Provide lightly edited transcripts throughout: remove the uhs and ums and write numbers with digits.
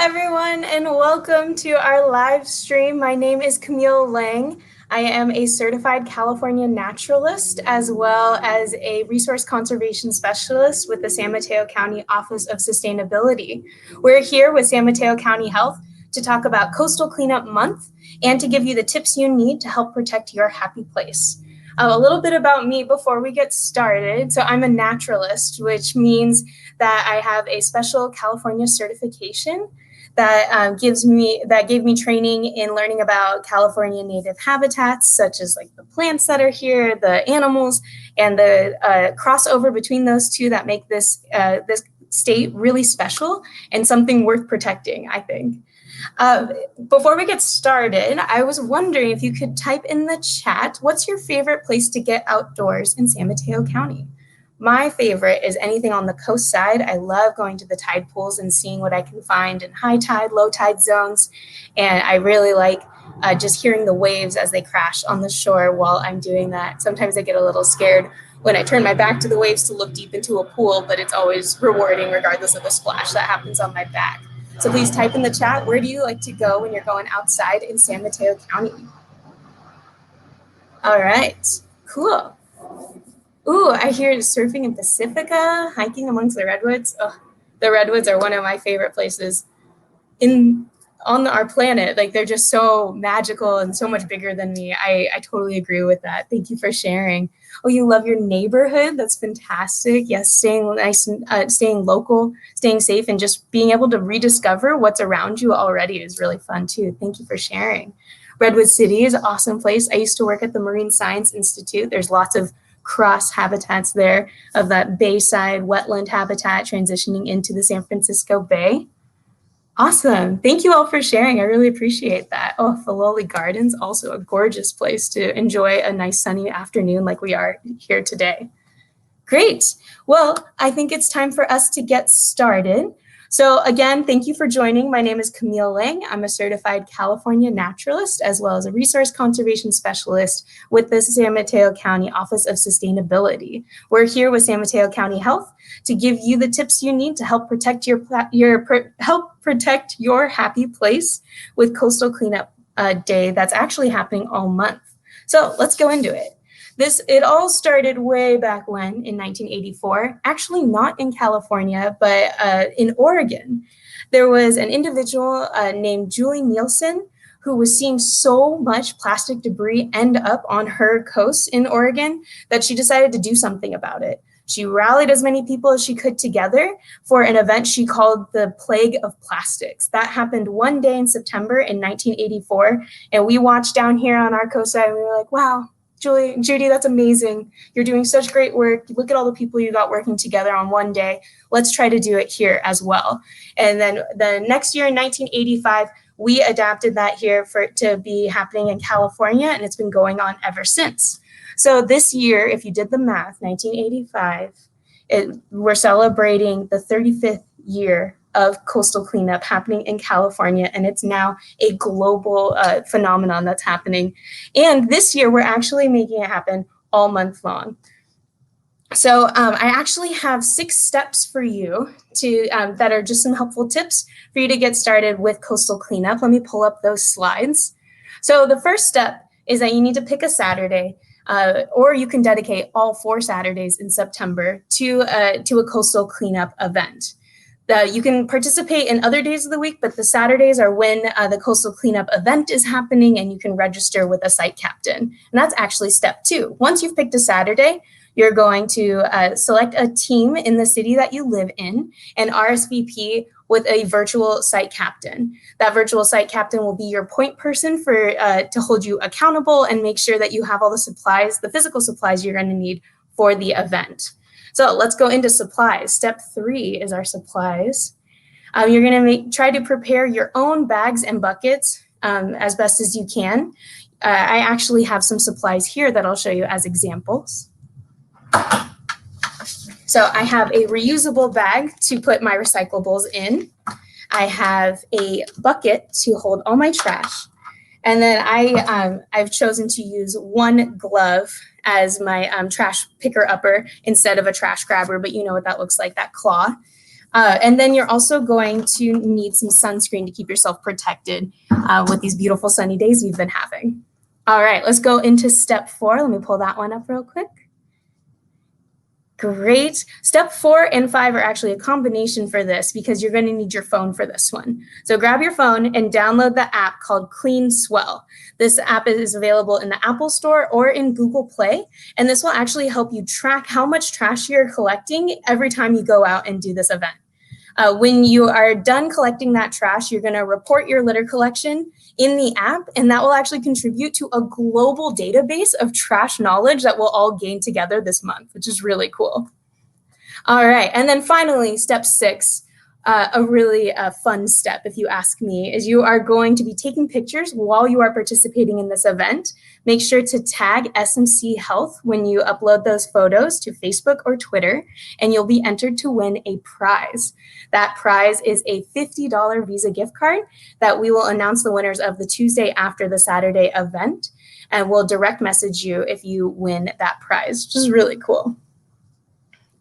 everyone, and welcome to our live stream. My name is Kamille Lang. I am a certified California naturalist as well as a resource conservation specialist with the San Mateo County Office of Sustainability. We're here with San Mateo County Health to talk about Coastal Cleanup Month and to give you the tips you need to help protect your happy place. A little bit about me before we get started. So I'm a naturalist, which means that I have a special California certification that gave me training in learning about California native habitats, such as like the plants that are here, the animals, and the crossover between those two that make this state really special and something worth protecting, I think. Before we get started, I was wondering if you could type in the chat, what's your favorite place to get outdoors in San Mateo County? My favorite is anything on the coast side. I love going to the tide pools and seeing what I can find in high tide, low tide zones. And I really like just hearing the waves as they crash on the shore while I'm doing that. Sometimes I get a little scared when I turn my back to the waves to look deep into a pool, but it's always rewarding regardless of the splash that happens on my back. So please type in the chat, where do you like to go when you're going outside in San Mateo County? All right, cool. Ooh, I hear surfing in Pacifica, hiking amongst the redwoods. Oh, the redwoods are one of my favorite places on our planet. Like, they're just so magical and so much bigger than me. I totally agree with that. Thank you for sharing. Oh, you love your neighborhood? That's fantastic. Yes, staying nice and staying local, staying safe, and just being able to rediscover what's around you already is really fun too. Thank you for sharing. Redwood City is an awesome place. I used to work at the Marine Science Institute. There's lots of cross habitats there of that bayside wetland habitat transitioning into the San Francisco Bay. Awesome. Thank you all for sharing. I really appreciate that. Oh, Filoli Gardens, also a gorgeous place to enjoy a nice sunny afternoon like we are here today. Great. Well, I think it's time for us to get started. So again, thank you for joining. My name is Kamille Lang. I'm a certified California naturalist as well as a resource conservation specialist with the San Mateo County Office of Sustainability. We're here with San Mateo County Health to give you the tips you need to help protect your happy place with Coastal Cleanup Day that's actually happening all month. So let's go into it. It all started way back when in 1984, actually not in California, but in Oregon. There was an individual named Julie Nielsen who was seeing so much plastic debris end up on her coast in Oregon that she decided to do something about it. She rallied as many people as she could together for an event she called the Plague of Plastics. That happened one day in September in 1984, and we watched down here on our coastside and we were like, wow, Judy, that's amazing. You're doing such great work. Look at all the people you got working together on one day. Let's try to do it here as well. And then the next year in 1985, we adapted that here for it to be happening in California, and it's been going on ever since. So this year, if you did the math, 1985, we're celebrating the 35th year of coastal cleanup happening in California, and it's now a global phenomenon that's happening. And this year, we're actually making it happen all month long. So I actually have 6 steps for you that are just some helpful tips for you to get started with coastal cleanup. Let me pull up those slides. So the first step is that you need to pick a Saturday, or you can dedicate all 4 Saturdays in September to a coastal cleanup event. You can participate in other days of the week, but the Saturdays are when the coastal cleanup event is happening, and you can register with a site captain. And that's actually step 2. Once you've picked a Saturday, you're going to select a team in the city that you live in and RSVP with a virtual site captain. That virtual site captain will be your point person to hold you accountable and make sure that you have all the supplies, the physical supplies you're going to need for the event. So let's go into supplies. Step 3 is our supplies. You're going to try to prepare your own bags and buckets as best as you can. I actually have some supplies here that I'll show you as examples. So I have a reusable bag to put my recyclables in. I have a bucket to hold all my trash. And then I've chosen to use one glove as my trash picker upper instead of a trash grabber, but you know what that looks like, that claw. And then you're also going to need some sunscreen to keep yourself protected with these beautiful sunny days we've been having. All right, let's go into step 4. Let me pull that one up real quick. Great. Step 4 and 5 are actually a combination for this because you're going to need your phone for this one. So grab your phone and download the app called Clean Swell. This app is available in the Apple Store or in Google Play, and this will actually help you track how much trash you're collecting every time you go out and do this event. When you are done collecting that trash, you're going to report your litter collection in the app, and that will actually contribute to a global database of trash knowledge that we'll all gain together this month, which is really cool. All right, and then finally, step 6, a really fun step, if you ask me, is you are going to be taking pictures while you are participating in this event. Make sure to tag SMC Health when you upload those photos to Facebook or Twitter, and you'll be entered to win a prize. That prize is a $50 Visa gift card that we will announce the winners of the Tuesday after the Saturday event, and we'll direct message you if you win that prize, which is really cool.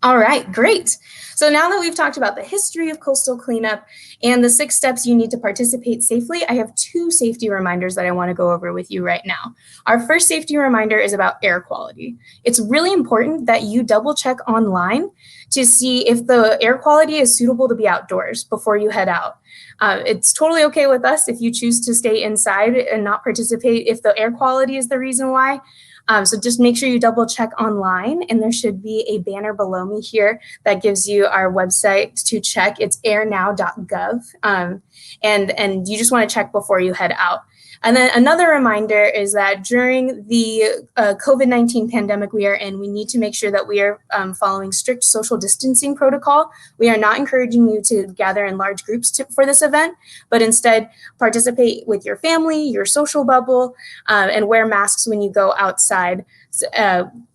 All right, great. So now that we've talked about the history of coastal cleanup and the 6 steps you need to participate safely, I have 2 safety reminders that I want to go over with you right now. Our first safety reminder is about air quality. It's really important that you double check online to see if the air quality is suitable to be outdoors before you head out. It's totally okay with us if you choose to stay inside and not participate if the air quality is the reason why. So just make sure you double check online, and there should be a banner below me here that gives you our website to check. It's airnow.gov, and you just want to check before you head out. And then another reminder is that during the COVID-19 pandemic we are in, we need to make sure that we are following strict social distancing protocol. We are not encouraging you to gather in large groups for this event, but instead participate with your family, your social bubble, and wear masks when you go outside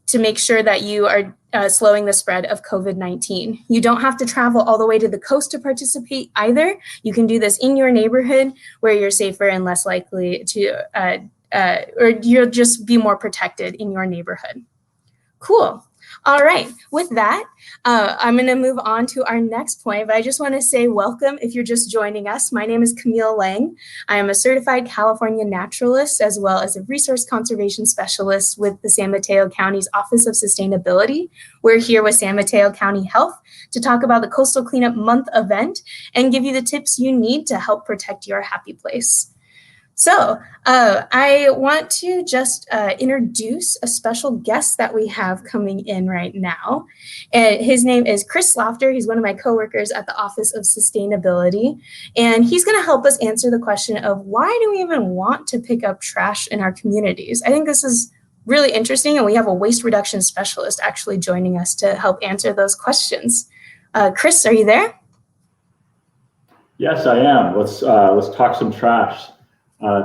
to make sure that you are slowing the spread of COVID-19. You don't have to travel all the way to the coast to participate either. You can do this in your neighborhood where you're safer and less likely to, or you'll just be more protected in your neighborhood. Cool. All right, with that, I'm going to move on to our next point, but I just want to say welcome if you're just joining us. My name is Kamille Lang. I am a certified California naturalist as well as a resource conservation specialist with the San Mateo County's Office of Sustainability. We're here with San Mateo County Health to talk about the Coastal Cleanup Month event and give you the tips you need to help protect your happy place. So I want to just introduce a special guest that we have coming in right now. And his name is Chris Lofter. He's one of my coworkers at the Office of Sustainability. And he's going to help us answer the question of why do we even want to pick up trash in our communities? I think this is really interesting. And we have a waste reduction specialist actually joining us to help answer those questions. Chris, are you there? Yes, I am. Let's talk some trash.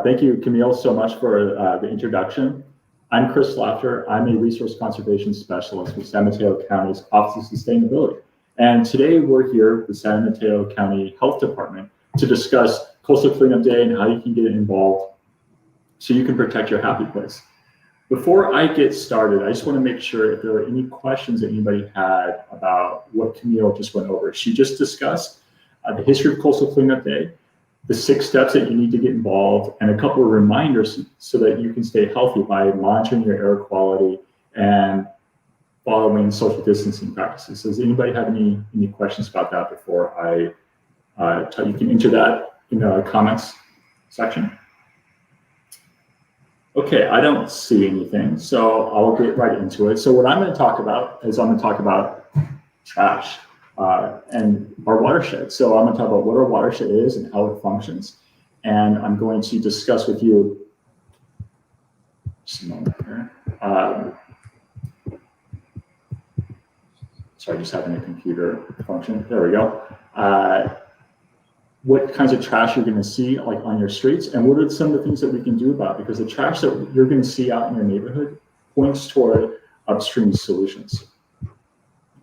Thank you, Kamille, so much for the introduction. I'm Chris Lofter. I'm a resource conservation specialist with San Mateo County's Office of Sustainability. And today we're here with the San Mateo County Health Department to discuss Coastal Cleanup Day and how you can get involved so you can protect your happy place. Before I get started, I just want to make sure if there are any questions that anybody had about what Kamille just went over. She just discussed the history of Coastal Cleanup Day, the 6 steps that you need to get involved, and a couple of reminders so that you can stay healthy by monitoring your air quality and following social distancing practices. Does anybody have any questions about that before I you can enter that in the comments section? Okay, I don't see anything, so I'll get right into it. So what I'm going to talk about is trash. And our watershed. So I'm going to talk about what our watershed is and how it functions. And I'm going to discuss with you, just a moment here. Sorry, just having a computer function. There we go. What kinds of trash you're going to see like on your streets, and what are some of the things that we can do about it? Because the trash that you're going to see out in your neighborhood points toward upstream solutions.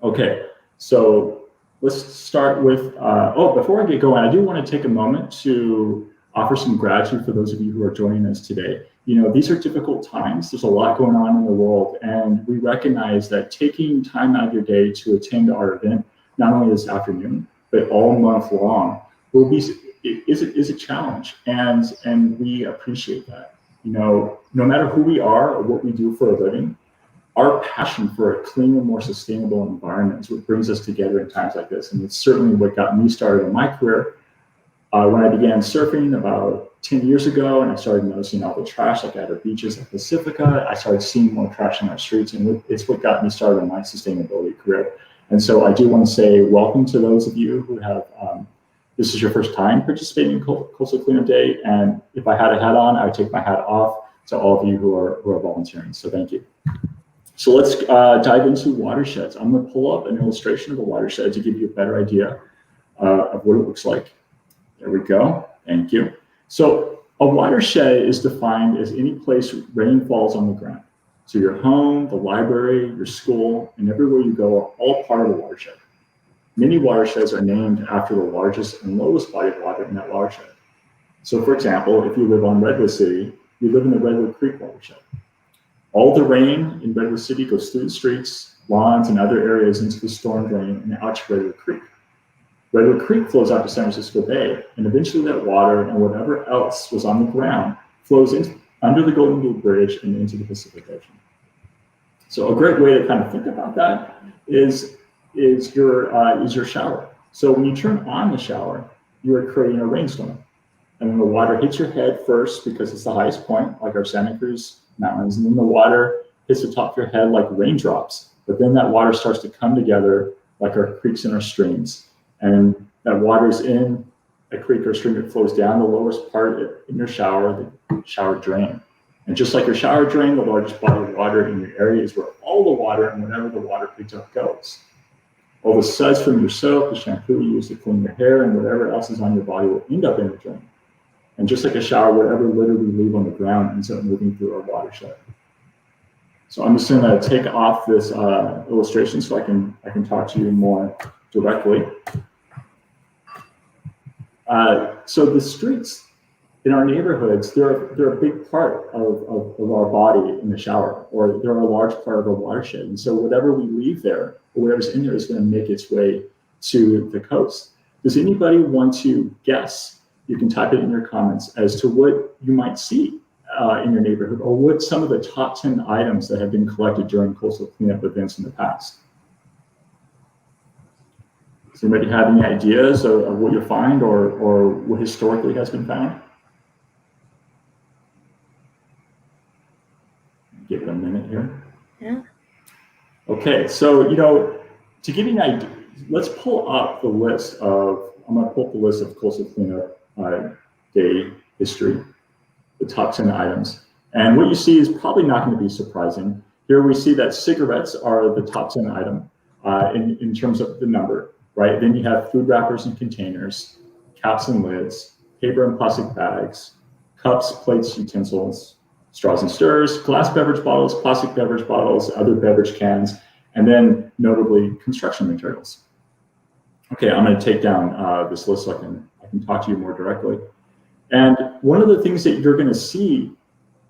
Okay, so let's start with, before I get going, I do want to take a moment to offer some gratitude for those of you who are joining us today. You know, these are difficult times. There's a lot going on in the world, and we recognize that taking time out of your day to attend our event, not only this afternoon, but but all month long is a challenge, and we appreciate that. No matter who we are or what we do for a living, our passion for a cleaner, more sustainable environment is what brings us together in times like this. And it's certainly what got me started in my career. When I began surfing about 10 years ago, and I started noticing all the trash like at our beaches at Pacifica, I started seeing more trash in our streets, and it's what got me started in my sustainability career. And so I do want to say welcome to those of you who have, this is your first time participating in Coastal Cleanup Day. And if I had a hat on, I would take my hat off to all of you who are volunteering. So thank you. So let's dive into watersheds. I'm going to pull up an illustration of a watershed to give you a better idea of what it looks like. There we go. Thank you. So a watershed is defined as any place rain falls on the ground. So your home, the library, your school, and everywhere you go are all part of the watershed. Many watersheds are named after the largest and lowest body of water in that watershed. So for example, if you live on Redwood City, you live in the Redwood Creek watershed. All the rain in Redwood City goes through the streets, lawns, and other areas into the storm drain and out to Redwood Creek. Redwood Creek flows out to San Francisco Bay, and eventually that water and whatever else was on the ground flows under the Golden Gate Bridge and into the Pacific Ocean. So a great way to kind of think about that is your shower. So when you turn on the shower, you are creating a rainstorm. And then the water hits your head first because it's the highest point, like our Santa Cruz Mountains, and then the water hits the top of your head like raindrops. But then that water starts to come together like our creeks and our streams. And that water's in a creek or stream, it flows down the lowest part in your shower, the shower drain. And just like your shower drain, the largest body of water in your area is where all the water and whatever the water picked up goes. All the suds from your soap, the shampoo you use to clean your hair, and whatever else is on your body will end up in the drain. And just like a shower, whatever litter we leave on the ground ends up moving through our watershed. So I'm just going to take off this illustration so I can talk to you more directly. So the streets in our neighborhoods, they're a big part of our body in the shower, or they're a large part of our watershed. And so whatever we leave there, or whatever's in there, is going to make its way to the coast. Does anybody want to guess? You can type it in your comments as to what you might see in your neighborhood, or what some of the top 10 items that have been collected during coastal cleanup events in the past. Does anybody have any ideas of what you'll find, or what historically has been found? Give it a minute here. Yeah. Okay, so to give you an idea, let's pull up the list of. I'm going to pull up the list of coastal cleanup day history, the top 10 items. And what you see is probably not going to be surprising. Here we see that cigarettes are the top 10 item in terms of the number, right? Then you have food wrappers and containers, caps and lids, paper and plastic bags, cups, plates, utensils, straws and stirrers, glass beverage bottles, plastic beverage bottles, other beverage cans, and then notably construction materials. Okay, I'm going to take down this list so I can talk to you more directly. And one of the things that you're going to see,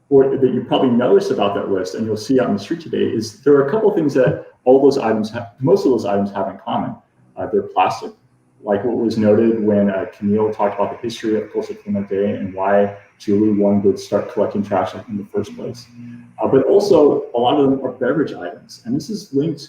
or that you probably notice about that list, and you'll see out on the street today, is there are a couple of things that all those items most of those items have in common. They're plastic, like what was noted when Kamille talked about the history of Coastal Cleanup Day and why Julie wanted to start collecting trash in the first place. But also, a lot of them are beverage items, and this is linked,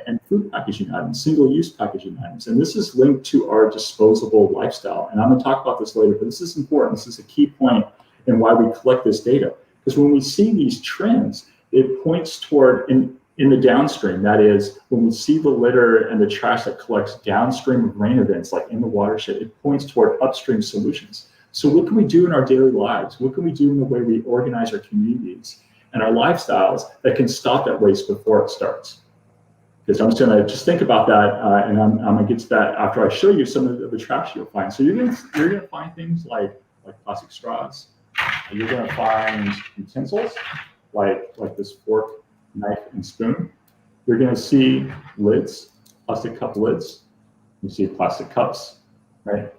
and food packaging items, single-use packaging items. And this is linked to our disposable lifestyle. And I'm going to talk about this later, but this is important. This is a key point in why we collect this data. Because when we see these trends, it points toward, in the downstream, that is, when we see the litter and the trash that collects downstream of rain events, like in the watershed, it points toward upstream solutions. So what can we do in our daily lives? What can we do in the way we organize our communities and our lifestyles that can stop that waste before it starts? Because I'm just going to think about that, and I'm going to get to that after I show you some of the trash you'll find. So you're going to find things like plastic straws. You're going to find utensils like this fork, knife, and spoon. You're going to see lids, plastic cup lids. You see plastic cups, right?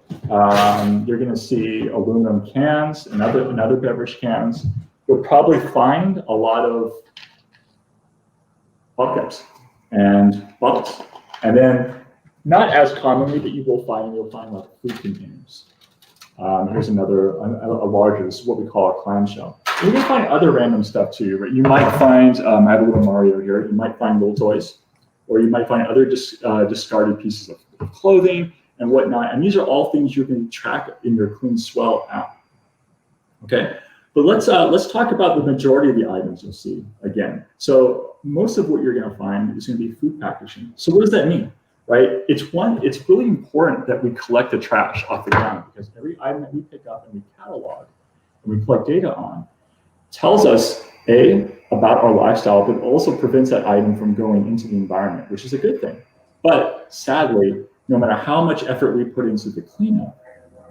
You're going to see aluminum cans and other beverage cans. You'll probably find a lot of buckets and bottles. And then Not as commonly, but you'll find like food containers. Here's another, a larger, this is what we call a clamshell. You can find other random stuff too, right? You might find, I have a little Mario here, you might find little toys, or you might find other discarded pieces of clothing and whatnot. And these are all things you can track in your Clean Swell app. Okay, but let's talk about the majority of the items you'll see again. So most of what you're gonna find is gonna be food packaging. So what does that mean? Right, it's really important that we collect the trash off the ground, because every item that we pick up and we catalog and we collect data on tells us about our lifestyle, but also prevents that item from going into the environment, which is a good thing. But sadly, no matter how much effort we put into the cleanup,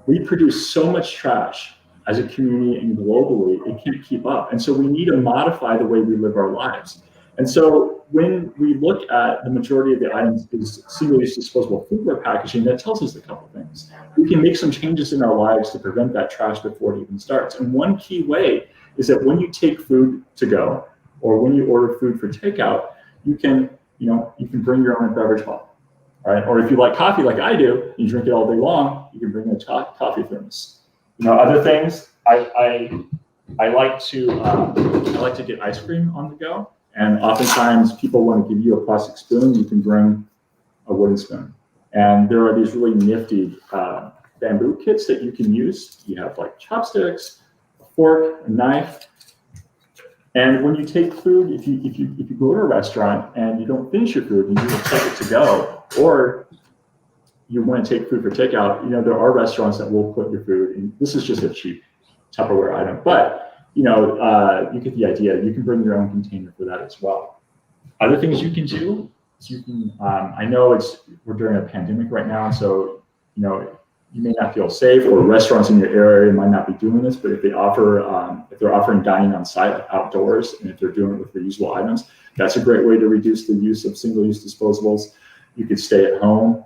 we produce so much trash as a community and globally, it can't keep up. And so we need to modify the way we live our lives. And so when we look at the majority of the items is single-use disposable foodware packaging, that tells us a couple things. We can make some changes in our lives to prevent that trash before it even starts. And one key way is that when you take food to go, or when you order food for takeout, you can bring your own beverage bottle, right? Or if you like coffee like I do, you drink it all day long, you can bring a coffee thermos. Other things, I like to get ice cream on the go. And oftentimes people want to give you a plastic spoon, you can bring a wooden spoon. And there are these really nifty bamboo kits that you can use. You have like chopsticks, a fork, a knife. And when you take food, if you go to a restaurant and you don't finish your food and you just take it to go, or you want to take food for takeout, there are restaurants that will put your food in. This is just a cheap Tupperware item, but you get the idea. You can bring your own container for that as well. Other things you can do is you can, I know we're during a pandemic right now, so you may not feel safe, or restaurants in your area might not be doing this, but if they're offering dining on site, like outdoors, and if they're doing it with reusable items, that's a great way to reduce the use of single-use disposables. You could stay at home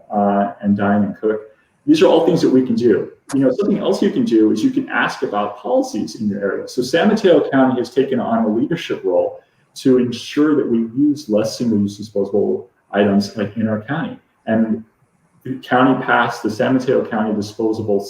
and dine and cook. These are all things that we can do. Something else you can do is you can ask about policies in your area. So San Mateo County has taken on a leadership role to ensure that we use less single-use disposable items like in our county. And the county passed the San Mateo County Disposable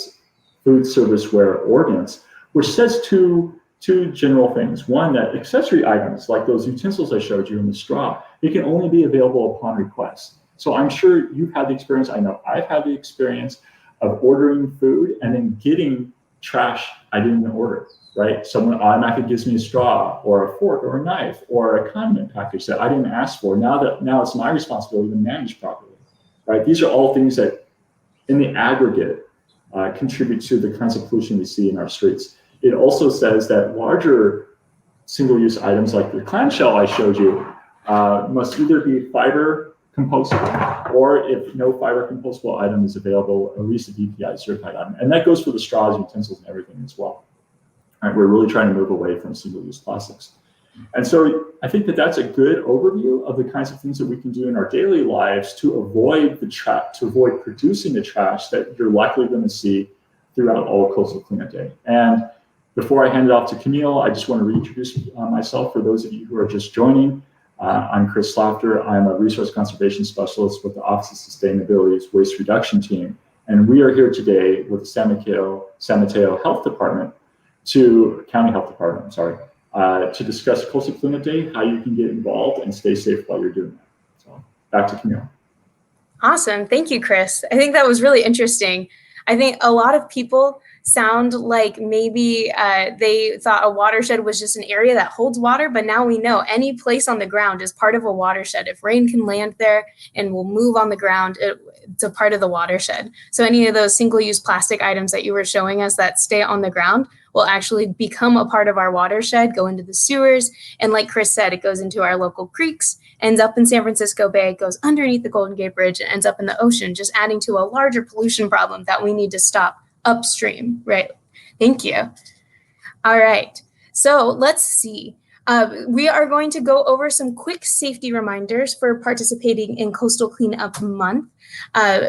Food Serviceware Ordinance, which says two general things. One, that accessory items like those utensils I showed you in the straw, they can only be available upon request. So I'm sure you've had the experience, I know I've had the experience of ordering food and then getting trash I didn't order, right? Someone automatically gives me a straw or a fork or a knife or a condiment package that I didn't ask for. Now it's my responsibility to manage properly, right? These are all things that in the aggregate contribute to the kinds of pollution we see in our streets. It also says that larger single-use items like the clamshell I showed you must either be fiber compostable, or if no fiber compostable item is available, at least a BPI certified item. And that goes for the straws, utensils, and everything as well. All right, we're really trying to move away from single-use plastics. And so I think that that's a good overview of the kinds of things that we can do in our daily lives to avoid producing the trash that you're likely going to see throughout all Coastal Cleanup Day. And before I hand it off to Kamille, I just want to reintroduce myself for those of you who are just joining. I'm Chris Slaughter. I'm a resource conservation specialist with the Office of Sustainability's Waste Reduction Team. And we are here today with the San Mateo Health Department, County Health Department, to discuss Coastal Cleanup Day, how you can get involved and stay safe while you're doing that. So back to Kamille. Awesome. Thank you, Chris. I think that was really interesting. I think a lot of people sound like maybe they thought a watershed was just an area that holds water, but now we know any place on the ground is part of a watershed. If rain can land there and will move on the ground, it's a part of the watershed. So any of those single-use plastic items that you were showing us that stay on the ground will actually become a part of our watershed, go into the sewers, and like Chris said, it goes into our local creeks, ends up in San Francisco Bay, goes underneath the Golden Gate Bridge, and ends up in the ocean, just adding to a larger pollution problem that we need to stop upstream, right? Thank you. All right, so let's see. We are going to go over some quick safety reminders for participating in Coastal Cleanup Month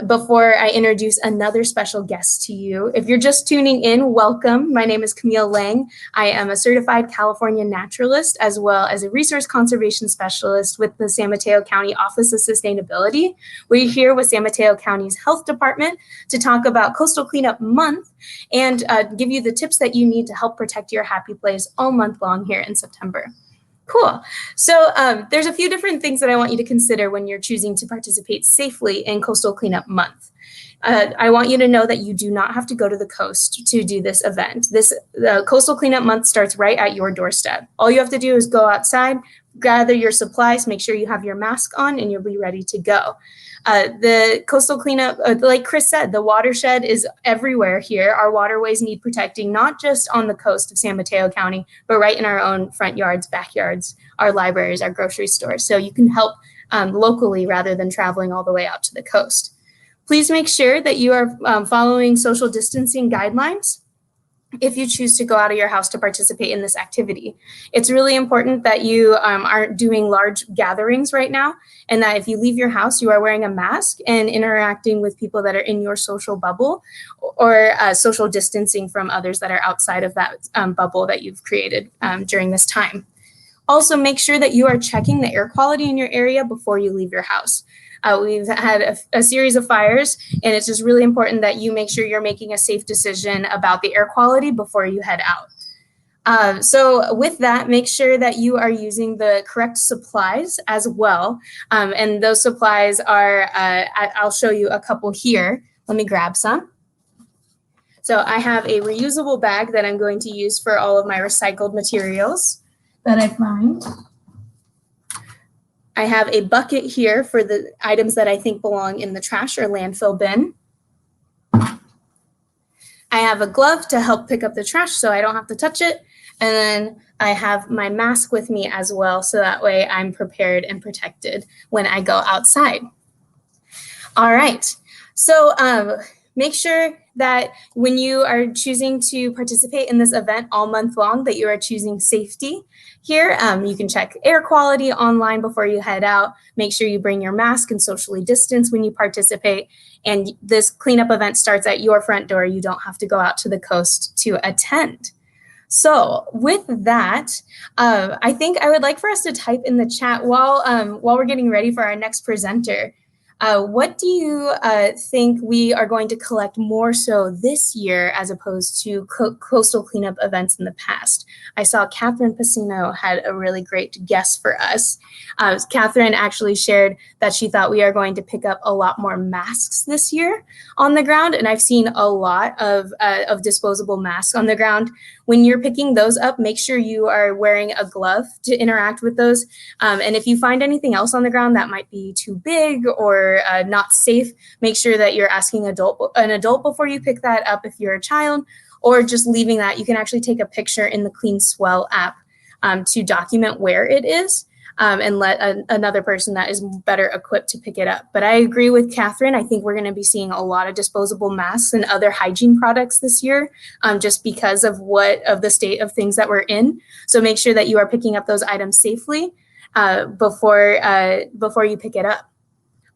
before I introduce another special guest to you. If you're just tuning in, welcome. My name is Kamille Lang. I am a certified California naturalist as well as a resource conservation specialist with the San Mateo County Office of Sustainability. We're here with San Mateo County's Health Department to talk about Coastal Cleanup Month and give you the tips that you need to help protect your happy place all month long here in September. Cool. So there's a few different things that I want you to consider when you're choosing to participate safely in Coastal Cleanup Month. I want you to know that you do not have to go to the coast to do this event. The Coastal Cleanup Month starts right at your doorstep. All you have to do is go outside, gather your supplies, make sure you have your mask on, and you'll be ready to go. The coastal cleanup, like Chris said, the watershed is everywhere here. Our waterways need protecting, not just on the coast of San Mateo County, but right in our own front yards, backyards, our libraries, our grocery stores. So you can help locally rather than traveling all the way out to the coast. Please make sure that you are following social distancing guidelines if you choose to go out of your house to participate in this activity. It's really important that you aren't doing large gatherings right now, and that if you leave your house, you are wearing a mask and interacting with people that are in your social bubble, or social distancing from others that are outside of that bubble that you've created during this time. Also, make sure that you are checking the air quality in your area before you leave your house. We've had a series of fires, and it's just really important that you make sure you're making a safe decision about the air quality before you head out. So with that, make sure that you are using the correct supplies as well. And those supplies are, I'll show you a couple here. Let me grab some. So I have a reusable bag that I'm going to use for all of my recycled materials that I find. I have a bucket here for the items that I think belong in the trash or landfill bin. I have a glove to help pick up the trash so I don't have to touch it. And then I have my mask with me as well, so that way I'm prepared and protected when I go outside. All right, so make sure that when you are choosing to participate in this event all month long, that you are choosing safety here. You can check air quality online before you head out. Make sure you bring your mask and socially distance when you participate. And this cleanup event starts at your front door. You don't have to go out to the coast to attend. So with that, I think I would like for us to type in the chat while we're getting ready for our next presenter. What do you think we are going to collect more so this year as opposed to coastal cleanup events in the past? I saw Catherine Pacino had a really great guess for us. Catherine actually shared that she thought we are going to pick up a lot more masks this year on the ground, and I've seen a lot of disposable masks on the ground. When you're picking those up, make sure you are wearing a glove to interact with those. And if you find anything else on the ground that might be too big or not safe, make sure that you're asking an adult before you pick that up if you're a child, or just leaving that. You can actually take a picture in the Clean Swell app to document where it is. And let another person that is better equipped to pick it up. But I agree with Catherine. I think we're going to be seeing a lot of disposable masks and other hygiene products this year, just because of the state of things that we're in. So make sure that you are picking up those items safely before you pick it up.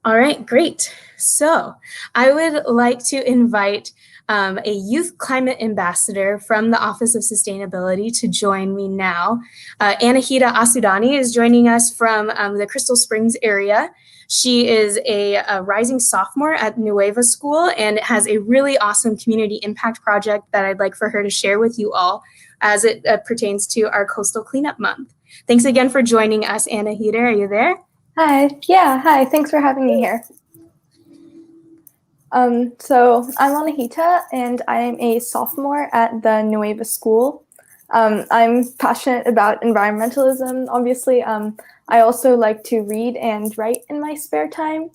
All right, great. So I would like to invite a youth climate ambassador from the Office of Sustainability to join me now. Anahita Asudani is joining us from the Crystal Springs area. She is a rising sophomore at Nueva School and has a really awesome community impact project that I'd like for her to share with you all as it pertains to our Coastal Cleanup Month. Thanks again for joining us, Anahita. Are you there? Hi. Yeah, hi. Thanks for having me here. So I'm Anahita, and I am a sophomore at the Nueva School. I'm passionate about environmentalism, obviously. I also like to read and write in my spare time.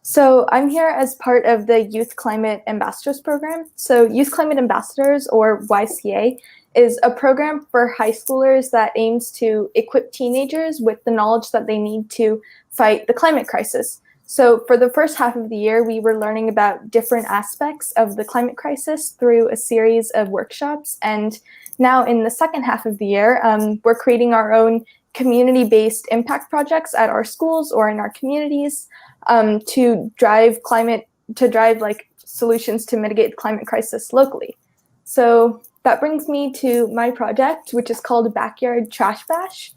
So I'm here as part of the Youth Climate Ambassadors program. So Youth Climate Ambassadors, or YCA, is a program for high schoolers that aims to equip teenagers with the knowledge that they need to fight the climate crisis. So for the first half of the year, we were learning about different aspects of the climate crisis through a series of workshops. And now in the second half of the year, we're creating our own community-based impact projects at our schools or in our communities to drive like solutions to mitigate the climate crisis locally. So that brings me to my project, which is called Backyard Trash Bash.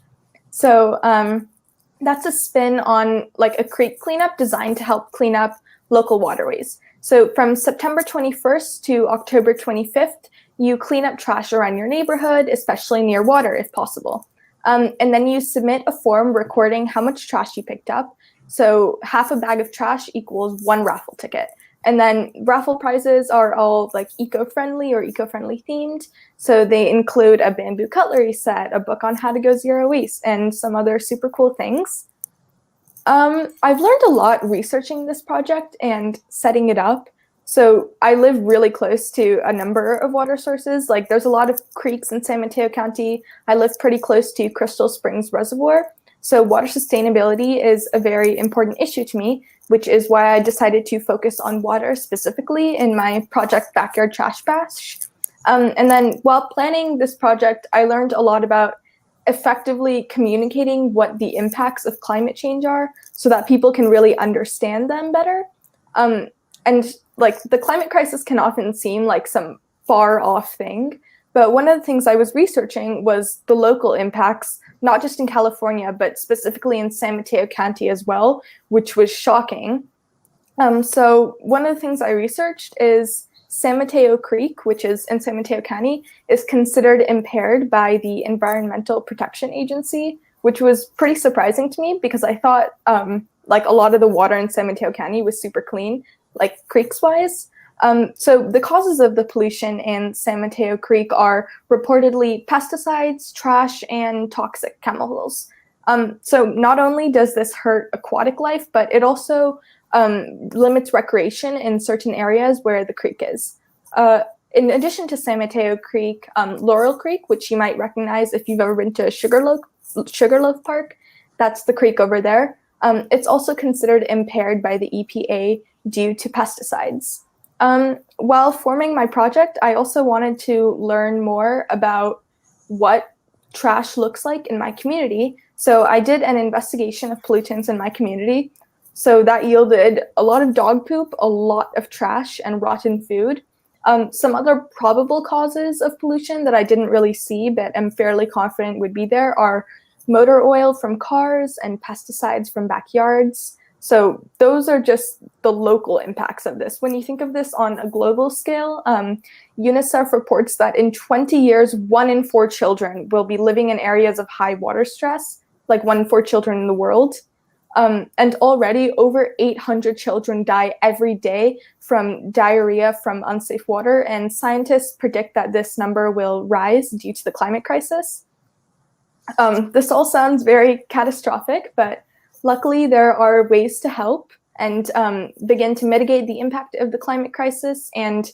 So that's a spin on like a creek cleanup designed to help clean up local waterways. So from September 21st to October 25th, you clean up trash around your neighborhood, especially near water if possible. And then you submit a form recording how much trash you picked up. So half a bag of trash equals 1 raffle ticket. And then raffle prizes are all like eco-friendly or eco-friendly themed. So they include a bamboo cutlery set, a book on how to go zero waste, and some other super cool things. I've learned a lot researching this project and setting it up. So I live really close to a number of water sources. Like there's a lot of creeks in San Mateo County. I live pretty close to Crystal Springs Reservoir. So water sustainability is a very important issue to me, which is why I decided to focus on water specifically in my project Backyard Trash Bash. And then while planning this project, I learned a lot about effectively communicating what the impacts of climate change are so that people can really understand them better. And like the climate crisis can often seem like some far off thing, but one of the things I was researching was the local impacts, not just in California, but specifically in San Mateo County as well, which was shocking. So one of the things I researched is San Mateo Creek, which is in San Mateo County, is considered impaired by the Environmental Protection Agency, which was pretty surprising to me because I thought like a lot of the water in San Mateo County was super clean, like creeks-wise. So the causes of the pollution in San Mateo Creek are reportedly pesticides, trash, and toxic chemicals. So not only does this hurt aquatic life, but it also limits recreation in certain areas where the creek is. In addition to San Mateo Creek, Laurel Creek, which you might recognize if you've ever been to Sugarloaf Park, that's the creek over there. It's also considered impaired by the EPA due to pesticides. While forming my project, I also wanted to learn more about what trash looks like in my community. So I did an investigation of pollutants in my community. So that yielded a lot of dog poop, a lot of trash, and rotten food. Some other probable causes of pollution that I didn't really see, but am fairly confident would be there are motor oil from cars and pesticides from backyards. So those are just the local impacts of this. When you think of this on a global scale, UNICEF reports that in 20 years, 1 in 4 children will be living in areas of high water stress, like 1 in 4 children in the world. And already over 800 children die every day from diarrhea from unsafe water, and scientists predict that this number will rise due to the climate crisis. This all sounds very catastrophic, but luckily there are ways to help and begin to mitigate the impact of the climate crisis and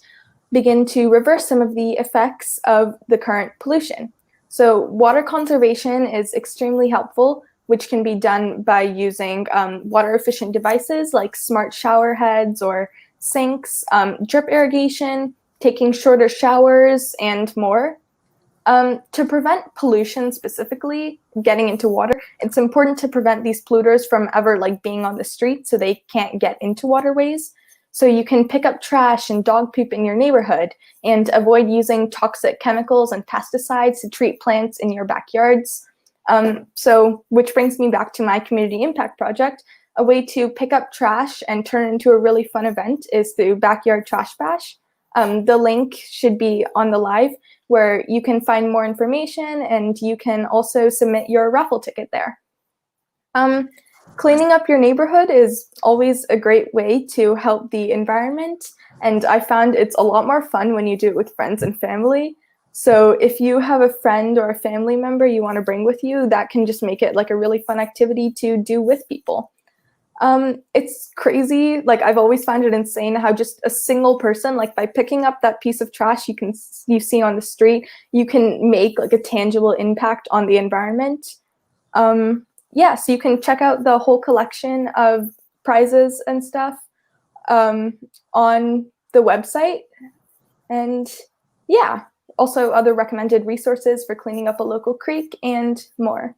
begin to reverse some of the effects of the current pollution. So water conservation is extremely helpful, which can be done by using water-efficient devices like smart shower heads or sinks, drip irrigation, taking shorter showers, and more. To prevent pollution specifically getting into water, it's important to prevent these polluters from ever being on the street so they can't get into waterways. So you can pick up trash and dog poop in your neighborhood and avoid using toxic chemicals and pesticides to treat plants in your backyards. Which brings me back to my community impact project. A way to pick up trash and turn it into a really fun event is through Backyard Trash Bash. The link should be on the live where you can find more information, and you can also submit your raffle ticket there. Cleaning up your neighborhood is always a great way to help the environment, and I found it's a lot more fun when you do it with friends and family. So if you have a friend or a family member you want to bring with you, that can just make it a really fun activity to do with people. It's crazy. I've always found it insane how just a single person, by picking up that piece of trash you see on the street, you can make a tangible impact on the environment. So you can check out the whole collection of prizes and stuff on the website. And yeah, also other recommended resources for cleaning up a local creek and more.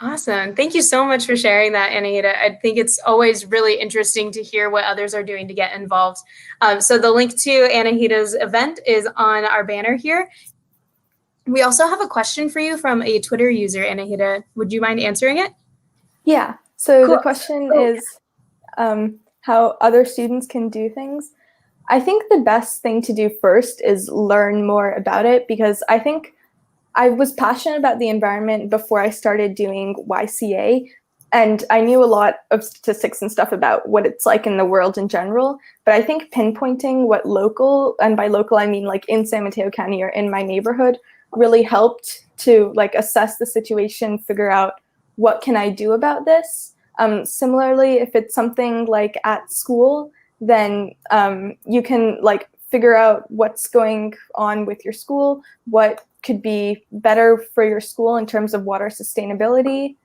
Awesome. Thank you so much for sharing that, Anahita. I think it's always really interesting to hear what others are doing to get involved. So the link to Anahita's event is on our banner here. We also have a question for you from a Twitter user, Anahita. Would you mind answering it? Yeah. So Cool. the question is how other students can do things. I think the best thing to do first is learn more about it, because I think I was passionate about the environment before I started doing YCA, and I knew a lot of statistics and stuff about what it's like in the world in general. But I think pinpointing what local, and by local I mean like in San Mateo County or in my neighborhood, really helped to like assess the situation, figure out what can I do about this. Similarly, if it's something like at school, then you can like figure out what's going on with your school, what could be better for your school in terms of water sustainability.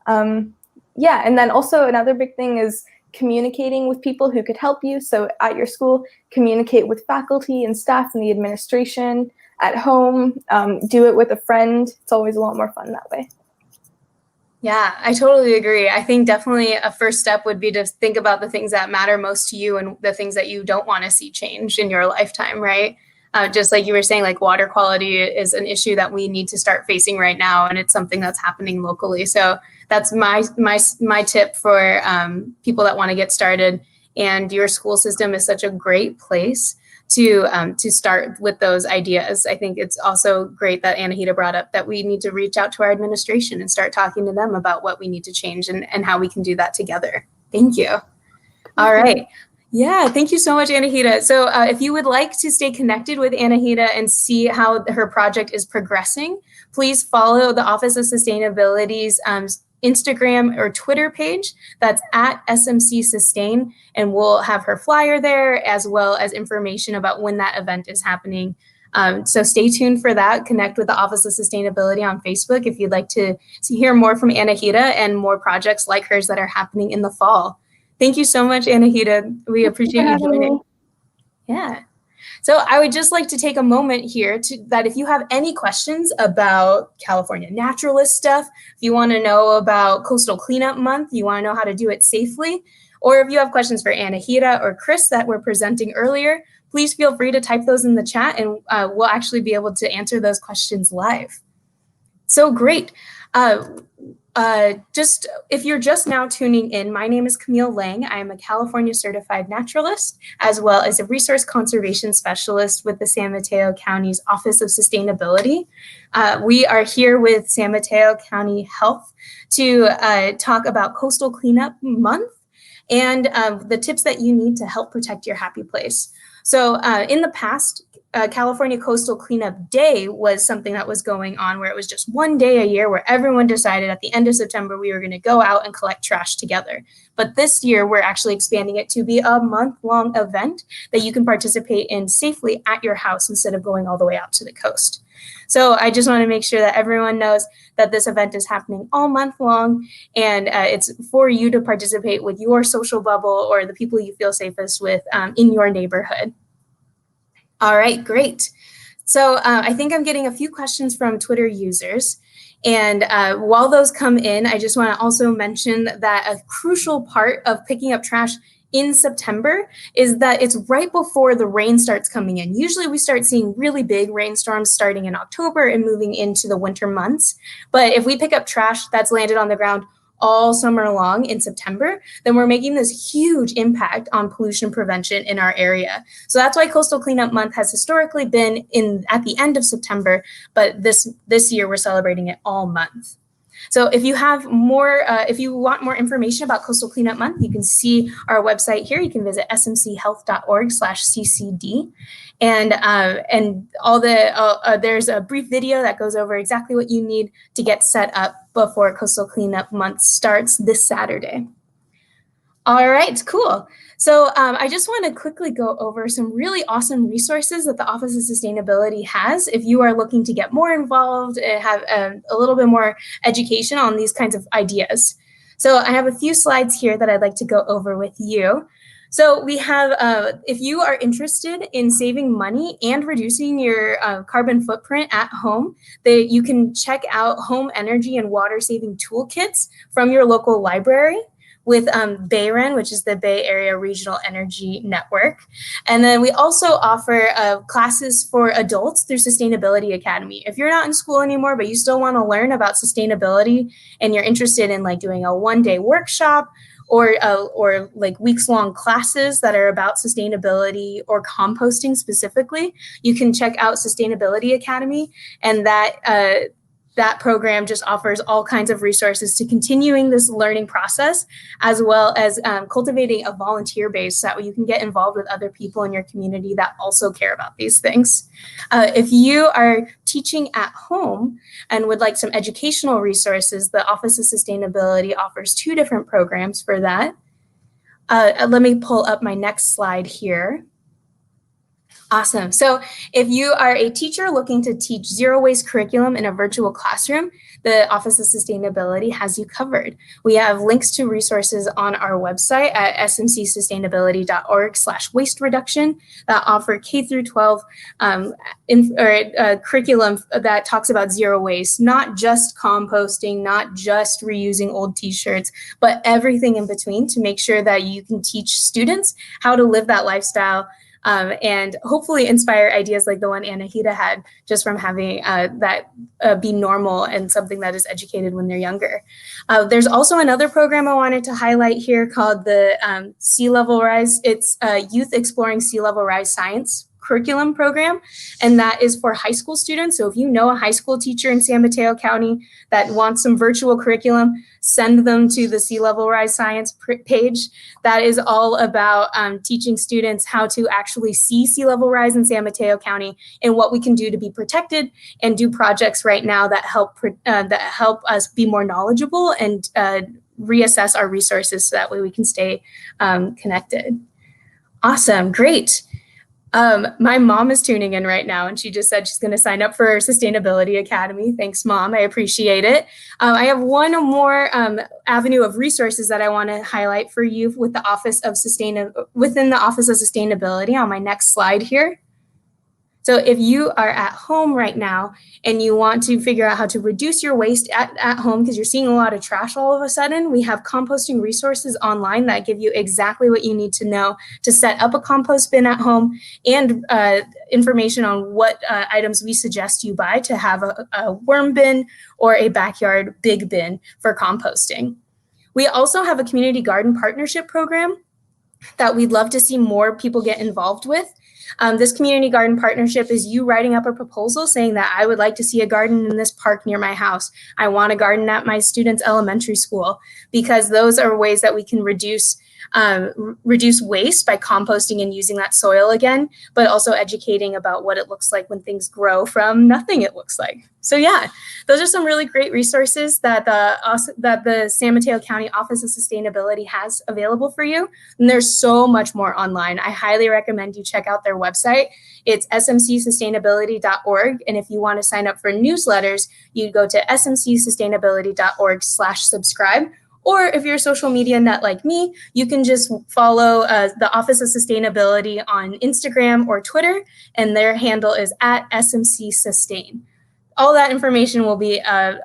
Yeah, and then also another big thing is communicating with people who could help you. So at your school, communicate with faculty and staff and the administration. At home, do it with a friend. It's always a lot more fun that way. Yeah, I totally agree. I think definitely a first step would be to think about the things that matter most to you and the things that you don't want to see change in your lifetime, right? Just like you were saying, like water quality is an issue that we need to start facing right now, and it's something that's happening locally. So that's my tip for people that want to get started. And your school system is such a great place to start with those ideas. I think it's also great that Anahita brought up that we need to reach out to our administration and start talking to them about what we need to change and how we can do that together. Thank you. All right. Yeah, thank you so much, Anahita. So if you would like to stay connected with Anahita and see how her project is progressing, please follow the Office of Sustainability's Instagram or Twitter page. That's at SMC Sustain, and we'll have her flyer there as well as information about when that event is happening. So stay tuned for that. Connect with the Office of Sustainability on Facebook if you'd like to hear more from Anahita and more projects like hers that are happening in the fall. Thank you so much, Anahita. We appreciate you joining. Yeah. So I would just like to take a moment here that if you have any questions about California Naturalist stuff, if you want to know about Coastal Cleanup Month, you want to know how to do it safely, or if you have questions for Anahita or Chris that were presenting earlier, please feel free to type those in the chat and we'll actually be able to answer those questions live. So great. Just if you're just now tuning in, my name is Kamille Lang. I am a California certified naturalist, as well as a resource conservation specialist with the San Mateo County's Office of Sustainability. We are here with San Mateo County Health to talk about Coastal Cleanup Month and the tips that you need to help protect your happy place. So in the past, California Coastal Cleanup Day was something that was going on where it was just one day a year where everyone decided at the end of September we were going to go out and collect trash together. But this year we're actually expanding it to be a month-long event that you can participate in safely at your house instead of going all the way out to the coast. So I just want to make sure that everyone knows that this event is happening all month long, and it's for you to participate with your social bubble or the people you feel safest with in your neighborhood. All right, great. So I think I'm getting a few questions from Twitter users. And while those come in, I just want to also mention that a crucial part of picking up trash in September is that it's right before the rain starts coming in. Usually we start seeing really big rainstorms starting in October and moving into the winter months. But if we pick up trash that's landed on the ground all summer long in September, then we're making this huge impact on pollution prevention in our area. So that's why Coastal Cleanup Month has historically been at the end of September, but this year we're celebrating it all month. So if you have more, if you want more information about Coastal Cleanup Month, you can see our website here. You can visit smchealth.org/ccd. And there's a brief video that goes over exactly what you need to get set up before Coastal Cleanup Month starts this Saturday. All right, cool. So I just want to quickly go over some really awesome resources that the Office of Sustainability has if you are looking to get more involved and have a little bit more education on these kinds of ideas. So I have a few slides here that I'd like to go over with you. So we have, if you are interested in saving money and reducing your carbon footprint at home, you can check out home energy and water saving toolkits from your local library with BayREN, which is the Bay Area Regional Energy Network. And then we also offer classes for adults through Sustainability Academy. If you're not in school anymore, but you still want to learn about sustainability and you're interested in like doing a one-day workshop or like weeks-long classes that are about sustainability or composting specifically, you can check out Sustainability Academy, and that program just offers all kinds of resources to continuing this learning process, as well as cultivating a volunteer base so that you can get involved with other people in your community that also care about these things. If you are teaching at home and would like some educational resources, the Office of Sustainability offers 2 different programs for that. Let me pull up my next slide here. Awesome. So if you are a teacher looking to teach zero waste curriculum in a virtual classroom, the Office of Sustainability has you covered. We have links to resources on our website at smcsustainability.org/waste reduction that offer K through 12 curriculum that talks about zero waste, not just composting, not just reusing old t-shirts, but everything in between to make sure that you can teach students how to live that lifestyle and hopefully inspire ideas like the one Anahita had just from having that be normal and something that is educated when they're younger. There's also another program I wanted to highlight here called the Sea Level Rise. It's Youth Exploring Sea Level Rise Science curriculum program, and that is for high school students. So if you know a high school teacher in San Mateo County that wants some virtual curriculum, send them to the Sea Level Rise Science page. That is all about teaching students how to actually see sea level rise in San Mateo County and what we can do to be protected, and do projects right now that help us be more knowledgeable and reassess our resources so that way we can stay connected. Awesome, great. My mom is tuning in right now, and she just said she's going to sign up for Sustainability Academy. Thanks, Mom. I appreciate it. I have one more avenue of resources that I want to highlight for you with the within the Office of Sustainability on my next slide here. So if you are at home right now and you want to figure out how to reduce your waste at home because you're seeing a lot of trash all of a sudden, we have composting resources online that give you exactly what you need to know to set up a compost bin at home, and information on what items we suggest you buy to have a worm bin or a backyard big bin for composting. We also have a community garden partnership program that we'd love to see more people get involved with. This community garden partnership is you writing up a proposal saying that I would like to see a garden in this park near my house. I want a garden at my students' elementary school, because those are ways that we can reduce waste by composting and using that soil again, but also educating about what it looks like when things grow from nothing, it looks like. So yeah, those are some really great resources that the San Mateo County Office of Sustainability has available for you. And there's so much more online. I highly recommend you check out their website. It's smcsustainability.org. And if you want to sign up for newsletters, you go to smcsustainability.org/subscribe. Or if you're a social media nut like me, you can just follow the Office of Sustainability on Instagram or Twitter, and their handle is @smcsustain. All that information will be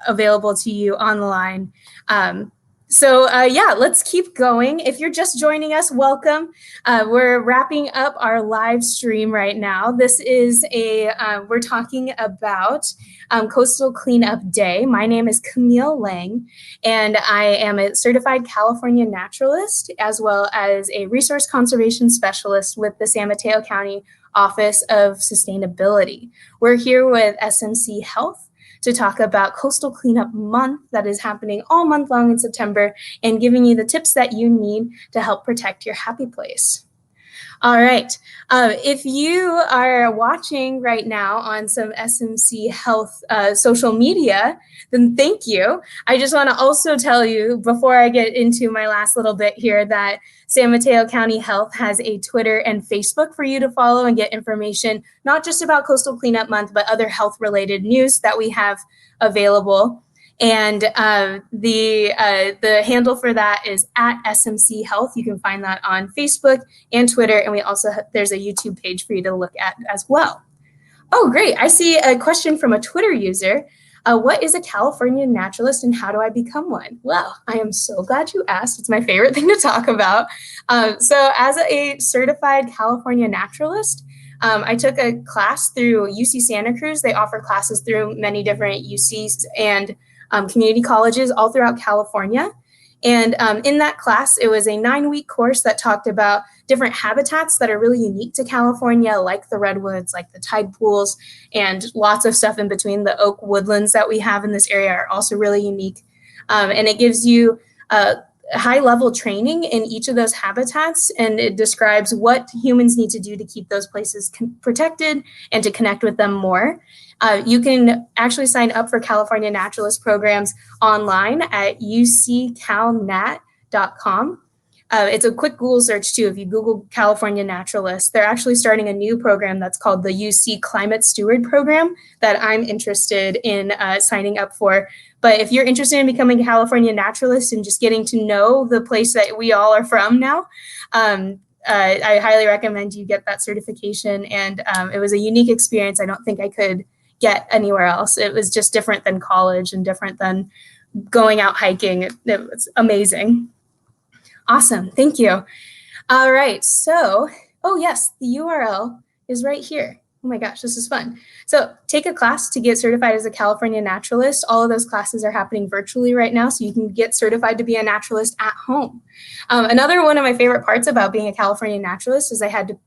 available to you online. Yeah, let's keep going. If you're just joining us, welcome. We're wrapping up our live stream right now. This is we're talking about Coastal Cleanup Day. My name is Kamille Lang, and I am a certified California naturalist, as well as a resource conservation specialist with the San Mateo County Office of Sustainability. We're here with SMC Health to talk about Coastal Cleanup Month that is happening all month long in September, and giving you the tips that you need to help protect your happy place. All right, if you are watching right now on some SMC Health social media, then thank you. I just want to also tell you, before I get into my last little bit here, that San Mateo County Health has a Twitter and Facebook for you to follow and get information, not just about Coastal Cleanup Month, but other health-related news that we have available. And the handle for that is at SMC Health. You can find that on Facebook and Twitter. And we also there's a YouTube page for you to look at as well. Oh, great. I see a question from a Twitter user. What is a California naturalist and how do I become one? Well, I am so glad you asked. It's my favorite thing to talk about. So as a certified California naturalist, I took a class through UC Santa Cruz. They offer classes through many different UCs and community colleges all throughout California. And in that class, it was a 9-week course that talked about different habitats that are really unique to California, like the redwoods, like the tide pools, and lots of stuff in between. The oak woodlands that we have in this area are also really unique. And it gives you high-level training in each of those habitats, and it describes what humans need to do to keep those places protected and to connect with them more. You can actually sign up for California Naturalist programs online at uccalnat.com. It's a quick Google search too. If you Google California Naturalist, they're actually starting a new program that's called the UC Climate Steward Program that I'm interested in signing up for. But if you're interested in becoming a California Naturalist and just getting to know the place that we all are from now, I highly recommend you get that certification. And it was a unique experience. I don't think I could get anywhere else. It was just different than college and different than going out hiking. It was amazing. Awesome, thank you. All right, so, oh yes, the URL is right here. Oh my gosh, this is fun. So take a class to get certified as a California naturalist. All of those classes are happening virtually right now, so you can get certified to be a naturalist at home. Another one of my favorite parts about being a California naturalist is I had to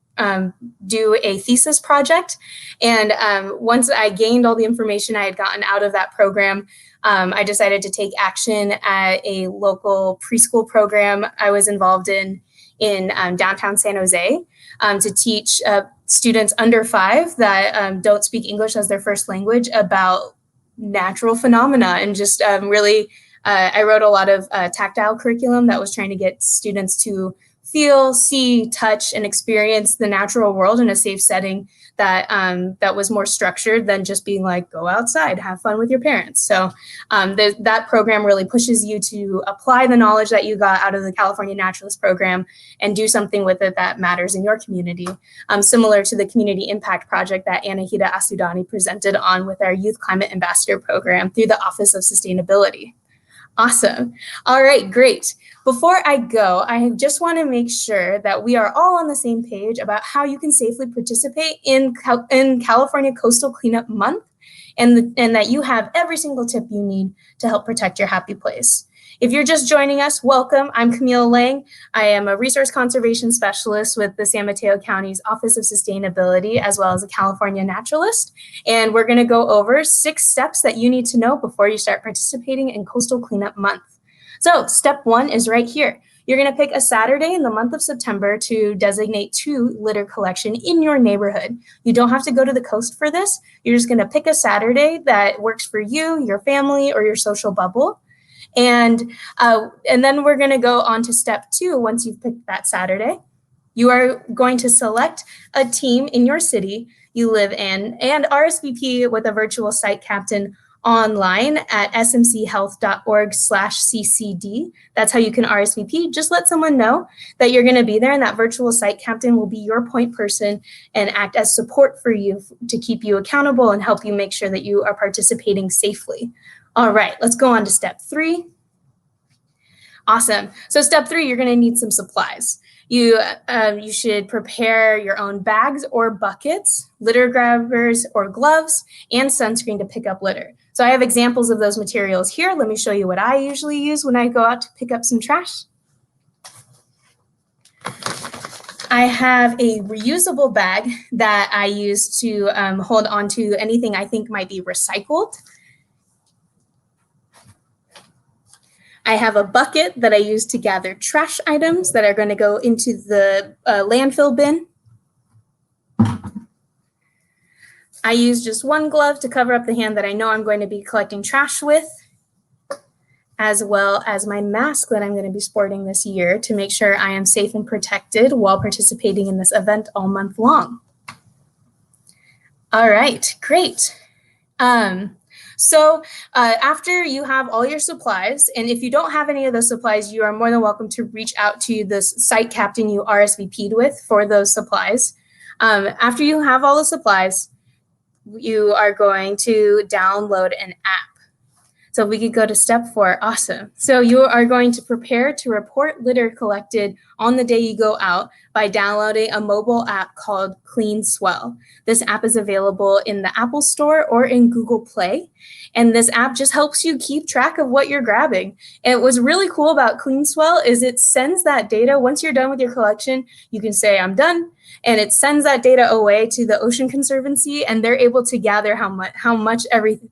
do a thesis project. And once I gained all the information I had gotten out of that program, I decided to take action at a local preschool program I was involved in downtown San Jose to teach students under 5 that don't speak English as their first language about natural phenomena. And just really, I wrote a lot of tactile curriculum that was trying to get students to feel, see, touch, and experience the natural world in a safe setting that that was more structured than just being like, go outside, have fun with your parents. So that program really pushes you to apply the knowledge that you got out of the California Naturalist program and do something with it that matters in your community. Similar to the Community Impact Project that Anahita Asudani presented on with our Youth Climate Ambassador program through the Office of Sustainability. Awesome. All right, great. Before I go, I just want to make sure that we are all on the same page about how you can safely participate in California Coastal Cleanup Month and that you have every single tip you need to help protect your happy place. If you're just joining us, welcome. I'm Kamille Lang. I am a resource conservation specialist with the San Mateo County's Office of Sustainability, as well as a California naturalist. And we're going to go over 6 steps that you need to know before you start participating in Coastal Cleanup Month. So step 1 is right here. You're going to pick a Saturday in the month of September to designate to litter collection in your neighborhood. You don't have to go to the coast for this. You're just going to pick a Saturday that works for you, your family, or your social bubble. And then we're going to go on to step 2. Once you've picked that Saturday, you are going to select a team in your city you live in and RSVP with a virtual site captain online at smchealth.org/ccd. That's how you can RSVP. Just let someone know that you're going to be there, and that virtual site captain will be your point person and act as support for you to keep you accountable and help you make sure that you are participating safely. All right, let's go on to step 3. Awesome. So step 3, you're going to need some supplies. You should prepare your own bags or buckets, litter grabbers or gloves, and sunscreen to pick up litter. So I have examples of those materials here. Let me show you what I usually use when I go out to pick up some trash. I have a reusable bag that I use to hold on to anything I think might be recycled. I have a bucket that I use to gather trash items that are going to go into the landfill bin. I use just one glove to cover up the hand that I know I'm going to be collecting trash with, as well as my mask that I'm going to be sporting this year to make sure I am safe and protected while participating in this event all month long. All right, great. So after you have all your supplies, and if you don't have any of those supplies, you are more than welcome to reach out to the site captain you RSVP'd with for those supplies. After you have all the supplies, you are going to download an app. So we could go to step 4. Awesome. So you are going to prepare to report litter collected on the day you go out by downloading a mobile app called Clean Swell. This app is available in the Apple Store or in Google Play. And this app just helps you keep track of what you're grabbing. And what's really cool about Clean Swell is it sends that data. Once you're done with your collection, you can say, I'm done. And it sends that data away to the Ocean Conservancy, and they're able to gather how much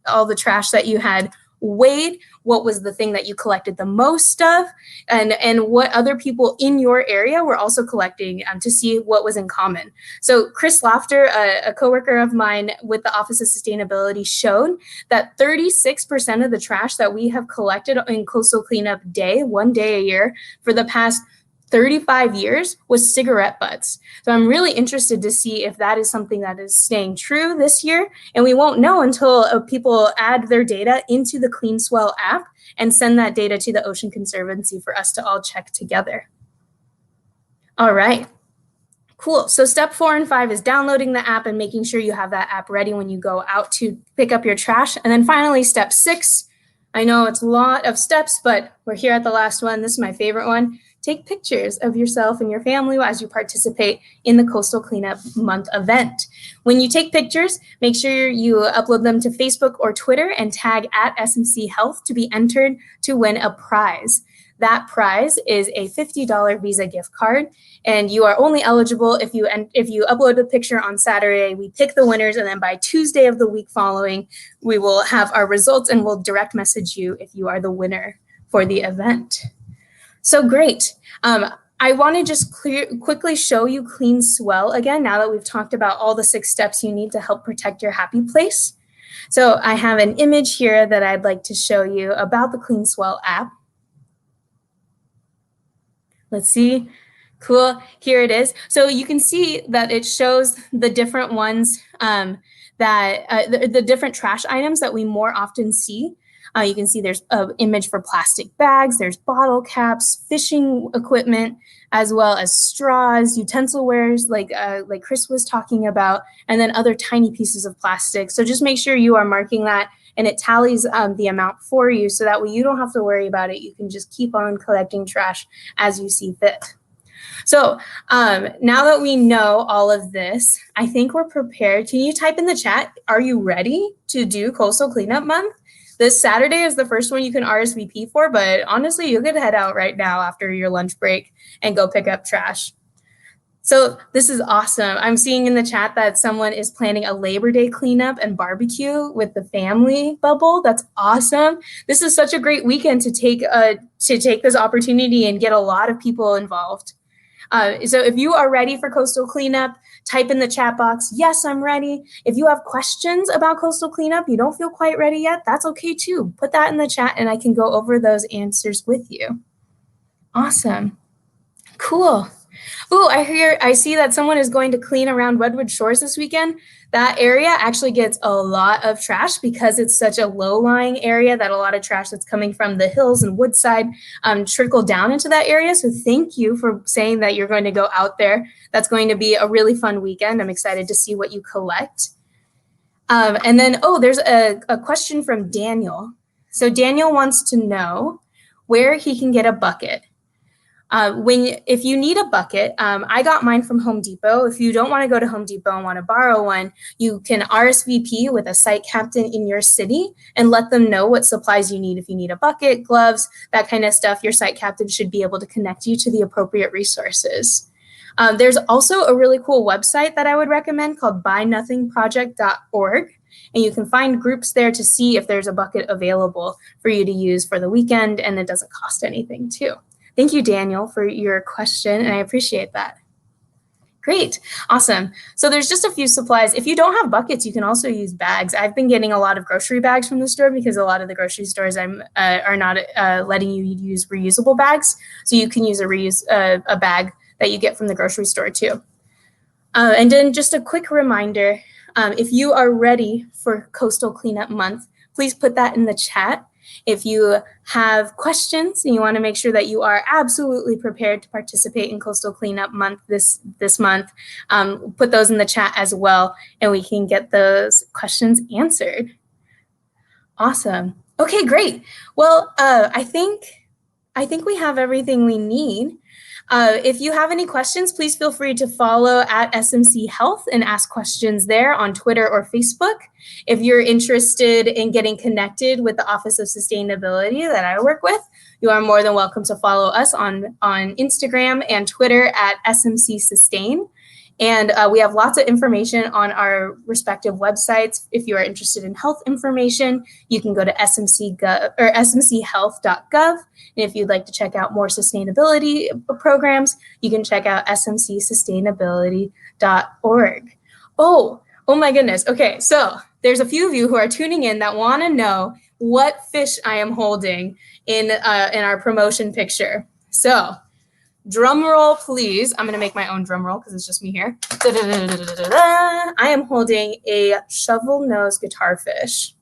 all the trash that you had weighed, what was the thing that you collected the most of, and what other people in your area were also collecting to see what was in common. So Chris Laughter, a coworker of mine with the Office of Sustainability, showed that 36% of the trash that we have collected in Coastal Cleanup Day, one day a year, for the past 35 years was cigarette butts. So I'm really interested to see if that is something that is staying true this year. And we won't know until people add their data into the Clean Swell app and send that data to the Ocean Conservancy for us to all check together. All right. Cool. So step 4 and 5 is downloading the app and making sure you have that app ready when you go out to pick up your trash. And then finally, step 6. I know it's a lot of steps, but we're here at the last one. This is my favorite one. Take pictures of yourself and your family as you participate in the Coastal Cleanup Month event. When you take pictures, make sure you upload them to Facebook or Twitter and tag @SMC Health to be entered to win a prize. That prize is a $50 Visa gift card, and you are only eligible if you upload a picture on Saturday. We pick the winners, and then by Tuesday of the week following, we will have our results and we'll direct message you if you are the winner for the event. So great. I want to just quickly show you Clean Swell again, now that we've talked about all the 6 steps you need to help protect your happy place. So I have an image here that I'd like to show you about the Clean Swell app. Let's see. Cool. Here it is. So you can see that it shows the different ones the different trash items that we more often see. You can see there's an image for plastic bags, there's bottle caps, fishing equipment, as well as straws, utensilwares like Chris was talking about, and then other tiny pieces of plastic. So just make sure you are marking that and it tallies the amount for you, so that way you don't have to worry about it. You can just keep on collecting trash as you see fit. So now that we know all of this, I think we're prepared. Can you type in the chat, are you ready to do Coastal Cleanup Month? This Saturday is the first one you can RSVP for, but honestly, you could head out right now after your lunch break and go pick up trash. So this is awesome. I'm seeing in the chat that someone is planning a Labor Day cleanup and barbecue with the family bubble. That's awesome. This is such a great weekend to take this opportunity and get a lot of people involved. So if you are ready for Coastal Cleanup, type in the chat box, yes, I'm ready. If you have questions about Coastal Cleanup, you don't feel quite ready yet, that's okay too. Put that in the chat and I can go over those answers with you. Awesome. Cool. Ooh, I see that someone is going to clean around Redwood Shores this weekend. That area actually gets a lot of trash because it's such a low-lying area that a lot of trash that's coming from the hills and Woodside trickle down into that area. So thank you for saying that you're going to go out there. That's going to be a really fun weekend. I'm excited to see what you collect. And then, there's a question from Daniel. So Daniel wants to know where he can get a bucket. If you need a bucket, I got mine from Home Depot. If you don't want to go to Home Depot and want to borrow one, you can RSVP with a site captain in your city and let them know what supplies you need. If you need a bucket, gloves, that kind of stuff, your site captain should be able to connect you to the appropriate resources. There's also a really cool website that I would recommend called buynothingproject.org. And you can find groups there to see if there's a bucket available for you to use for the weekend, and it doesn't cost anything too. Thank you, Daniel, for your question, and I appreciate that. Great. Awesome. So there's just a few supplies. If you don't have buckets, you can also use bags. I've been getting a lot of grocery bags from the store because a lot of the grocery stores are not letting you use reusable bags. So you can use a bag that you get from the grocery store too. And then just a quick reminder, if you are ready for Coastal Cleanup Month, please put that in the chat. If you have questions and you want to make sure that you are absolutely prepared to participate in Coastal Cleanup Month this month, put those in the chat as well, and we can get those questions answered. Awesome. Okay, great. Well, I think we have everything we need. If you have any questions, please feel free to follow at SMC Health and ask questions there on Twitter or Facebook. If you're interested in getting connected with the Office of Sustainability that I work with, you are more than welcome to follow us on Instagram and Twitter at SMC Sustain. And we have lots of information on our respective websites. If you are interested in health information, you can go to smchealth.gov. And if you'd like to check out more sustainability programs, you can check out smcsustainability.org. Oh my goodness. Okay, so there's a few of you who are tuning in that want to know what fish I am holding in our promotion picture. So, drum roll, please. I'm going to make my own drum roll because it's just me here. I am holding a shovel-nosed guitarfish.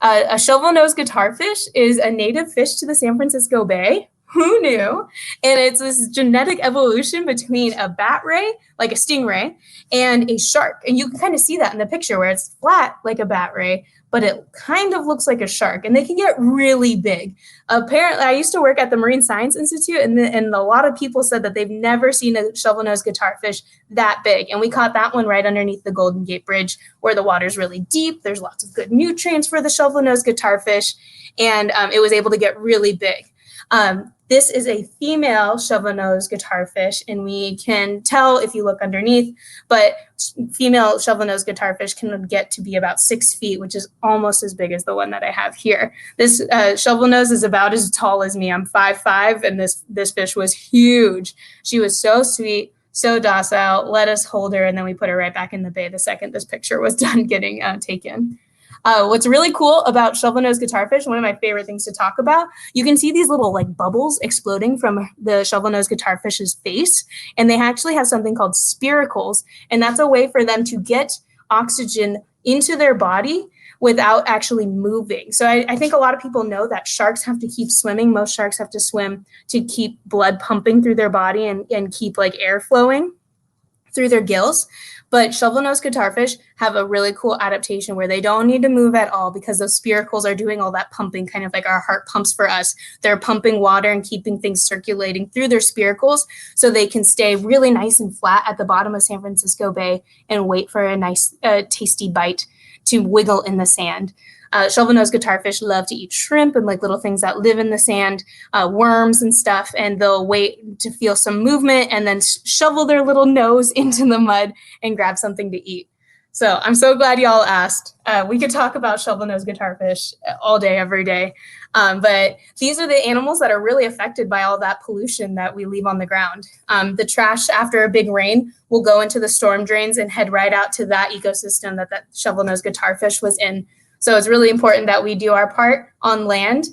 A shovel-nosed guitarfish is a native fish to the San Francisco Bay. Who knew? And it's this genetic evolution between a bat ray, like a stingray, and a shark. And you can kind of see that in the picture where it's flat like a bat ray, but it kind of looks like a shark, and they can get really big. Apparently, I used to work at the Marine Science Institute, and a lot of people said that they've never seen a shovel-nosed guitarfish that big, and we caught that one right underneath the Golden Gate Bridge where the water's really deep. There's lots of good nutrients for the shovel-nosed guitarfish, and it was able to get really big. This is a female shovel-nosed guitarfish, and we can tell if you look underneath, but female shovel-nosed guitarfish can get to be about 6 feet, which is almost as big as the one that I have here. This shovel-nose is about as tall as me. I'm 5'5", and this fish was huge. She was so sweet, so docile. Let us hold her, and then we put her right back in the bay the second this picture was done getting taken. What's really cool about shovel-nosed guitarfish, one of my favorite things to talk about, you can see these little like bubbles exploding from the shovel-nosed guitarfish's face, and they actually have something called spiracles, and that's a way for them to get oxygen into their body without actually moving. So I think a lot of people know that sharks have to keep swimming. Most sharks have to swim to keep blood pumping through their body and keep like air flowing through their gills. But shovel-nosed guitarfish have a really cool adaptation where they don't need to move at all because those spiracles are doing all that pumping, kind of like our heart pumps for us. They're pumping water and keeping things circulating through their spiracles so they can stay really nice and flat at the bottom of San Francisco Bay and wait for a nice, tasty bite to wiggle in the sand. Shovel-nosed guitarfish love to eat shrimp and like little things that live in the sand, worms and stuff, and they'll wait to feel some movement and then shovel their little nose into the mud and grab something to eat. So I'm so glad y'all asked. We could talk about shovel-nosed guitarfish all day, every day, but these are the animals that are really affected by all that pollution that we leave on the ground. The trash after a big rain will go into the storm drains and head right out to that ecosystem that shovel-nosed guitarfish was in. So it's really important that we do our part on land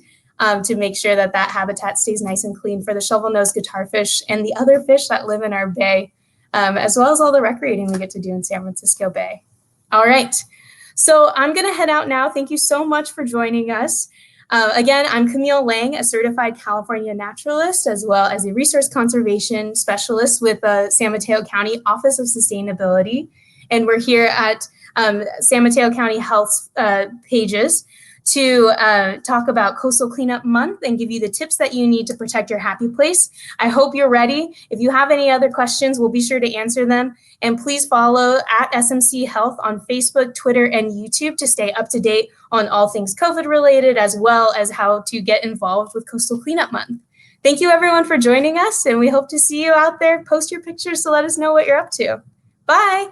to make sure that habitat stays nice and clean for the shovel-nosed guitarfish and the other fish that live in our bay, as well as all the recreating we get to do in San Francisco Bay. All right, so I'm going to head out now. Thank you so much for joining us. Again, I'm Kamille Lang, a certified California naturalist, as well as a resource conservation specialist with the San Mateo County Office of Sustainability. And we're here at San Mateo County Health's pages to talk about Coastal Cleanup Month and give you the tips that you need to protect your happy place. I hope you're ready. If you have any other questions, we'll be sure to answer them. And please follow at SMC Health on Facebook, Twitter, and YouTube to stay up to date on all things COVID related, as well as how to get involved with Coastal Cleanup Month. Thank you everyone for joining us, and we hope to see you out there. Post your pictures to let us know what you're up to. Bye.